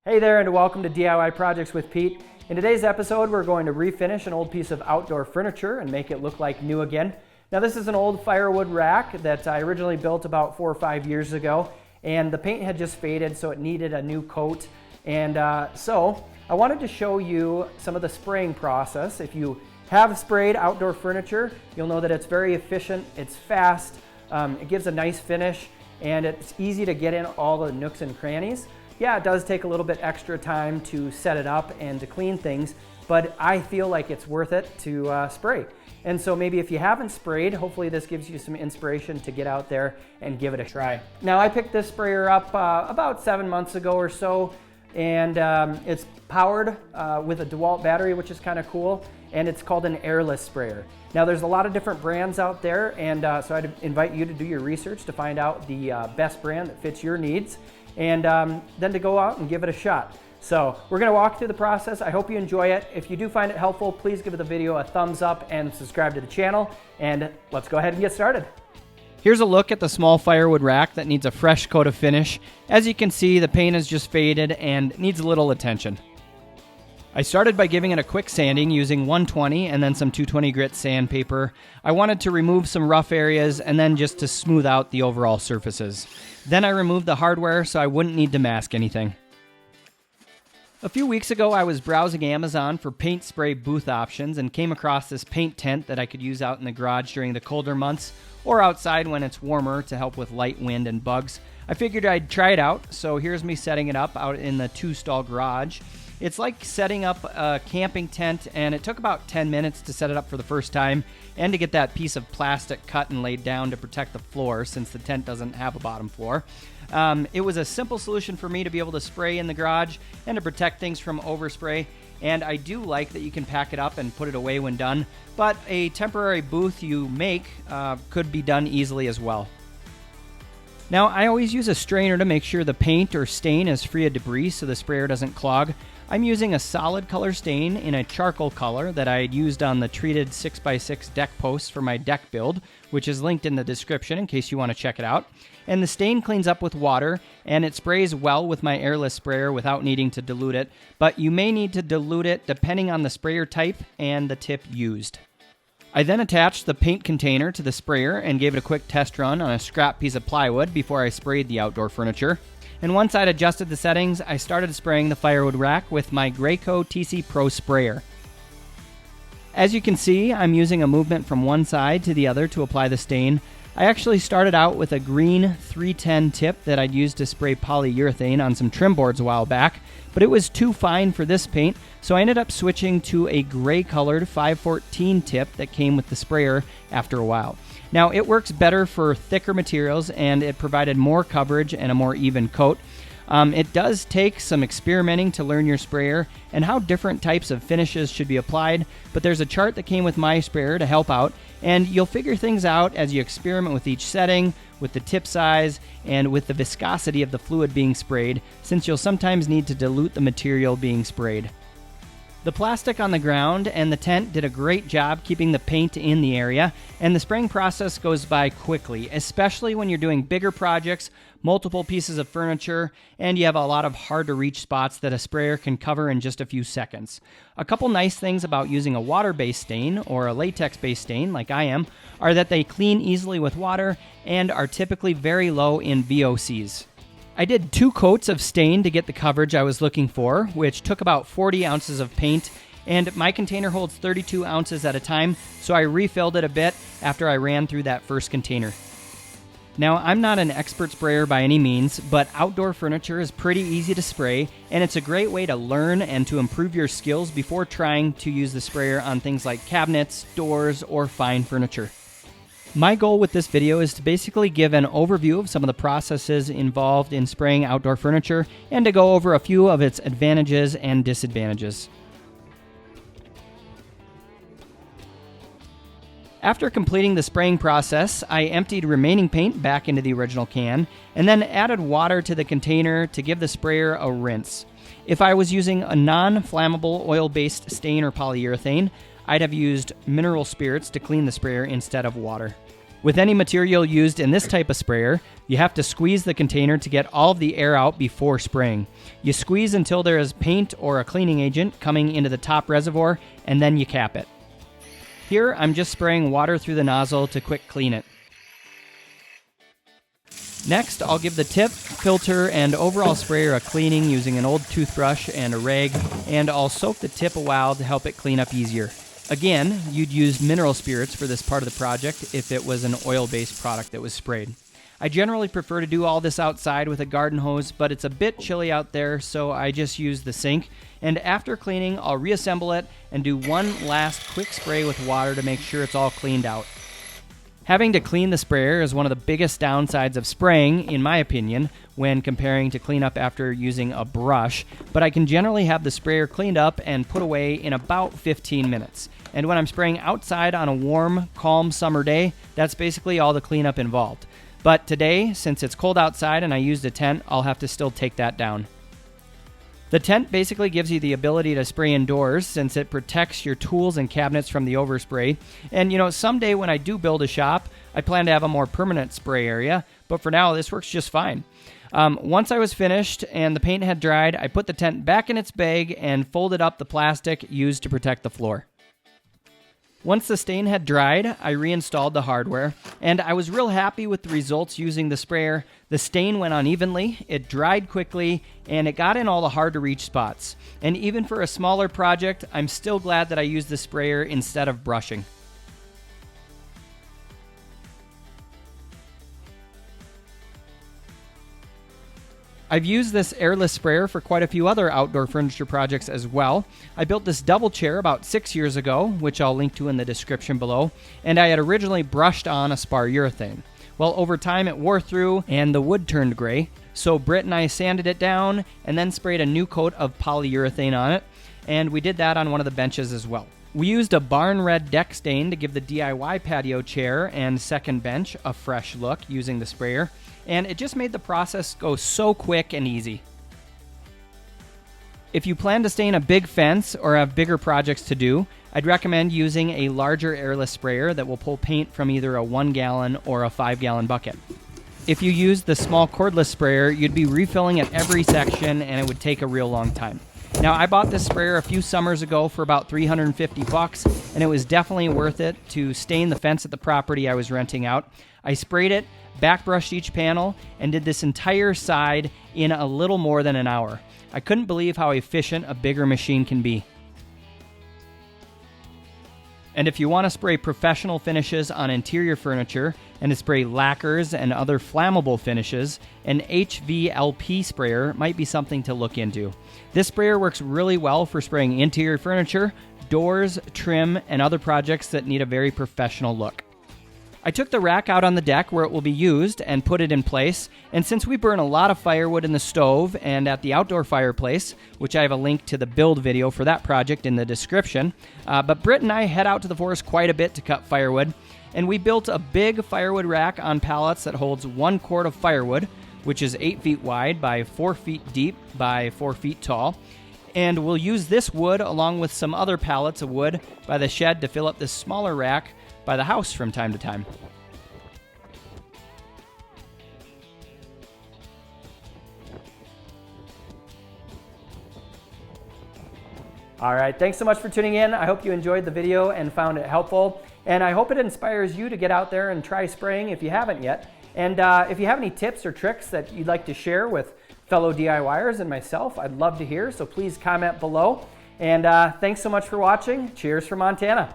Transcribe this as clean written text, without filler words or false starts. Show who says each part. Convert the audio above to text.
Speaker 1: Hey there, and welcome to DIY Projects with Pete. In today's episode, we're going to refinish an old piece of outdoor furniture and make it look like new again. Now, this is an old firewood rack that I originally built about 4 or 5 years ago, and the paint had just faded, so it needed a new coat. And so I wanted to show you some of the spraying process. If you have sprayed outdoor furniture, you'll know that it's very efficient, it's fast, it gives a nice finish, and it's easy to get in all the nooks and crannies. Yeah, it does take a little bit extra time to set it up and to clean things, but I feel like it's worth it to spray. And so maybe if you haven't sprayed, hopefully this gives you some inspiration to get out there and give it a try. Now, I picked this sprayer up about 7 months ago or so, and it's powered with a DeWalt battery, which is kind of cool, and it's called an airless sprayer. Now, there's a lot of different brands out there, and so I'd invite you to do your research to find out the best brand that fits your needs, and then to go out and give it a shot. So we're going to walk through the process. I hope you enjoy it. If you do find it helpful, please give the video a thumbs up and subscribe to the channel, and let's go ahead and get started. Here's a look at the small firewood rack that needs a fresh coat of finish. As you can see, the paint has just faded and needs a little attention. I started by giving it a quick sanding using 120 and then some 220 grit sandpaper. I wanted to remove some rough areas and then just to smooth out the overall surfaces. Then I removed the hardware so I wouldn't need to mask anything. A few weeks ago, I was browsing Amazon for paint spray booth options and came across this paint tent that I could use out in the garage during the colder months or outside when it's warmer to help with light wind and bugs. I figured I'd try it out, so here's me setting it up out in the 2-stall garage. It's like setting up a camping tent, and it took about 10 minutes to set it up for the first time and to get that piece of plastic cut and laid down to protect the floor since the tent doesn't have a bottom floor. It was a simple solution for me to be able to spray in the garage and to protect things from overspray, and I do like that you can pack it up and put it away when done, but a temporary booth you make could be done easily as well. Now, I always use a strainer to make sure the paint or stain is free of debris so the sprayer doesn't clog. I'm using a solid color stain in a charcoal color that I had used on the treated 6x6 deck posts for my deck build, which is linked in the description in case you want to check it out. And the stain cleans up with water, and it sprays well with my airless sprayer without needing to dilute it, but you may need to dilute it depending on the sprayer type and the tip used. I then attached the paint container to the sprayer and gave it a quick test run on a scrap piece of plywood before I sprayed the outdoor furniture. And once I'd adjusted the settings, I started spraying the firewood rack with my Graco TC Pro sprayer. As you can see, I'm using a movement from one side to the other to apply the stain. I actually started out with a green 310 tip that I'd used to spray polyurethane on some trim boards a while back, but it was too fine for this paint, so I ended up switching to a gray-colored 514 tip that came with the sprayer after a while. Now, it works better for thicker materials, and it provided more coverage and a more even coat. It does take some experimenting to learn your sprayer and how different types of finishes should be applied, but there's a chart that came with my sprayer to help out, and you'll figure things out as you experiment with each setting, with the tip size, and with the viscosity of the fluid being sprayed, since you'll sometimes need to dilute the material being sprayed. The plastic on the ground and the tent did a great job keeping the paint in the area, and the spraying process goes by quickly, especially when you're doing bigger projects, multiple pieces of furniture, and you have a lot of hard-to-reach spots that a sprayer can cover in just a few seconds. A couple nice things about using a water-based stain or a latex-based stain, like I am, are that they clean easily with water and are typically very low in VOCs. I did 2 coats of stain to get the coverage I was looking for, which took about 40 ounces of paint, and my container holds 32 ounces at a time, so I refilled it a bit after I ran through that first container. Now, I'm not an expert sprayer by any means, but outdoor furniture is pretty easy to spray, and it's a great way to learn and to improve your skills before trying to use the sprayer on things like cabinets, doors, or fine furniture. My goal with this video is to basically give an overview of some of the processes involved in spraying outdoor furniture and to go over a few of its advantages and disadvantages. After completing the spraying process, I emptied remaining paint back into the original can and then added water to the container to give the sprayer a rinse. If I was using a non-flammable oil-based stain or polyurethane, I'd have used mineral spirits to clean the sprayer instead of water. With any material used in this type of sprayer, you have to squeeze the container to get all of the air out before spraying. You squeeze until there is paint or a cleaning agent coming into the top reservoir, and then you cap it. Here, I'm just spraying water through the nozzle to quick clean it. Next, I'll give the tip, filter, and overall sprayer a cleaning using an old toothbrush and a rag, and I'll soak the tip a while to help it clean up easier. Again, you'd use mineral spirits for this part of the project if it was an oil-based product that was sprayed. I generally prefer to do all this outside with a garden hose, but it's a bit chilly out there, so I just use the sink. And after cleaning, I'll reassemble it and do one last quick spray with water to make sure it's all cleaned out. Having to clean the sprayer is one of the biggest downsides of spraying, in my opinion, when comparing to cleanup after using a brush, but I can generally have the sprayer cleaned up and put away in about 15 minutes. And when I'm spraying outside on a warm, calm summer day, that's basically all the cleanup involved. But today, since it's cold outside and I used a tent, I'll have to still take that down. The tent basically gives you the ability to spray indoors since it protects your tools and cabinets from the overspray. And someday when I do build a shop, I plan to have a more permanent spray area, but for now this works just fine. Once I was finished and the paint had dried, I put the tent back in its bag and folded up the plastic used to protect the floor. Once the stain had dried, I reinstalled the hardware, and I was real happy with the results using the sprayer. The stain went unevenly, it dried quickly, and it got in all the hard-to-reach spots. And even for a smaller project, I'm still glad that I used the sprayer instead of brushing. I've used this airless sprayer for quite a few other outdoor furniture projects as well. I built this double chair about 6 years ago, which I'll link to in the description below, and I had originally brushed on a spar urethane. Well, over time it wore through and the wood turned gray, so Britt and I sanded it down and then sprayed a new coat of polyurethane on it, and we did that on one of the benches as well. We used a barn red deck stain to give the DIY patio chair and second bench a fresh look using the sprayer, and it just made the process go so quick and easy. If you plan to stain a big fence or have bigger projects to do, I'd recommend using a larger airless sprayer that will pull paint from either a 1 gallon or a 5 gallon bucket. If you used the small cordless sprayer, you'd be refilling at every section and it would take a real long time. Now, I bought this sprayer a few summers ago for about $350, and it was definitely worth it to stain the fence at the property I was renting out. I sprayed it, backbrushed each panel, and did this entire side in a little more than an hour. I couldn't believe how efficient a bigger machine can be. And if you want to spray professional finishes on interior furniture and to spray lacquers and other flammable finishes, an HVLP sprayer might be something to look into. This sprayer works really well for spraying interior furniture, doors, trim, and other projects that need a very professional look. I took the rack out on the deck where it will be used and put it in place, and since we burn a lot of firewood in the stove and at the outdoor fireplace, which I have a link to the build video for that project in the description, but Britt and I head out to the forest quite a bit to cut firewood, and we built a big firewood rack on pallets that holds 1 quart of firewood, which is 8 feet wide by 4 feet deep by 4 feet tall, and we'll use this wood along with some other pallets of wood by the shed to fill up this smaller rack by the house from time to time. All right, thanks so much for tuning in. I hope you enjoyed the video and found it helpful. And I hope it inspires you to get out there and try spraying if you haven't yet. And if you have any tips or tricks that you'd like to share with fellow DIYers and myself, I'd love to hear. So please comment below. And thanks so much for watching. Cheers from Montana.